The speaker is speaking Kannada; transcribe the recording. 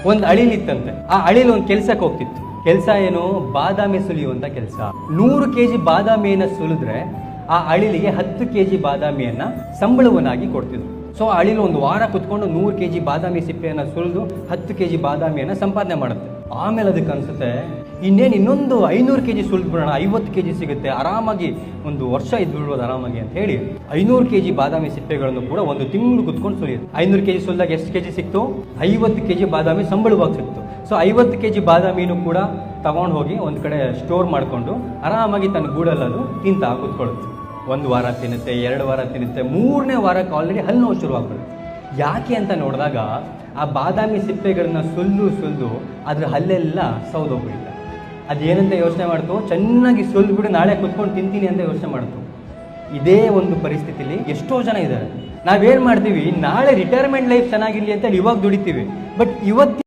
ಒಂದು ಅಳಿಲಿತ್ತಂತೆ. ಆ ಅಳಿಲು ಒಂದು ಕೆಲ್ಸಕ್ಕೆ ಹೋಗ್ತಿತ್ತು. ಕೆಲಸ ಏನು? ಬಾದಾಮಿ ಸುಲಿಯುವಂತ ಕೆಲಸ. 100 kg ಬಾದಾಮಿಯನ್ನ ಸುಲಿದ್ರೆ ಆ ಅಳಿಲಿಗೆ 10 kg ಬಾದಾಮಿಯನ್ನ ಸಂಬಳವನ್ನಾಗಿ ಕೊಡ್ತಿದ್ರು. ಸೊ ಅಳಿಲು ಒಂದು ವಾರ ಕುತ್ಕೊಂಡು 100 kg ಬಾದಾಮಿ ಸಿಪ್ಪೆಯನ್ನ ಸುಲಿದು 10 kg ಬಾದಾಮಿಯನ್ನ ಸಂಪಾದನೆ ಮಾಡುತ್ತೆ. ಆಮೇಲೆ ಅದಕ್ಕೆ ಅನ್ಸುತ್ತೆ, ಇನ್ನೊಂದು 500 kg ಸುಲಿದ್ಬಿಡೋಣ, 50 kg ಸಿಗುತ್ತೆ, ಆರಾಮಾಗಿ ಒಂದು ವರ್ಷ ಇದ್ಬಿಡ್ಬೋದು ಆರಾಮಾಗಿ ಅಂತ ಹೇಳಿ 500 kg ಬಾದಾಮಿ ಸಿಪ್ಪೆಗಳನ್ನು ಕೂಡ ಒಂದು ತಿಂಗಳು ಕುತ್ಕೊಂಡು ಸುಲಿಯುತ್ತೆ. 500 kg ಸುಲಿದಾಗ ಎಷ್ಟು kg ಸಿಕ್ತು? 50 kg ಬಾದಾಮಿ ಸಂಬಳವಾಗಿ ಸಿಕ್ತು. ಸೊ 50 kg ಬಾದಾಮಿನೂ ಕೂಡ ತಗೊಂಡು ಹೋಗಿ ಒಂದು ಕಡೆ ಸ್ಟೋರ್ ಮಾಡಿಕೊಂಡು ಆರಾಮಾಗಿ ತನ್ನ ಗೂಡಲ್ಲದು ತಿಂತ ಕೂತ್ಕೊಳ್ಳುತ್ತೆ. 1 ವಾರ ತಿನ್ನುತ್ತೆ, 2 ವಾರ ತಿನ್ನುತ್ತೆ, 3ನೇ ವಾರಕ್ಕೆ ಆಲ್ರೆಡಿ ಹಲ್ಲು ನೋವು ಶುರುವಾಗ್ಬಿಡುತ್ತೆ. ಯಾಕೆ ಅಂತ ನೋಡಿದಾಗ ಆ ಬಾದಾಮಿ ಸಿಪ್ಪೆಗಳನ್ನ ಸುಲಿದು ಅದ್ರ ಹಲ್ಲೆಲ್ಲ ಸೌದೋಗ್ಬಿಡುತ್ತೆ. ಅದೇನಂತ ಯೋಚನೆ ಮಾಡ್ತು, ಚೆನ್ನಾಗಿ ಸುಲಿದ್ಬಿಟ್ಟು ನಾಳೆ ಕುತ್ಕೊಂಡು ತಿಂತೀನಿ ಅಂತ ಯೋಚನೆ ಮಾಡ್ತು. ಇದೇ ಒಂದು ಪರಿಸ್ಥಿತಿಲಿ ಎಷ್ಟೋ ಜನ ಇದ್ದಾರೆ. ನಾವೇನು ಮಾಡ್ತೀವಿ, ನಾಳೆ ರಿಟೈರ್ಮೆಂಟ್ ಲೈಫ್ ಚೆನ್ನಾಗಿರಲಿ ಅಂತ ಇವಾಗ ದುಡಿತೀವಿ, ಬಟ್ ಇವತ್ತು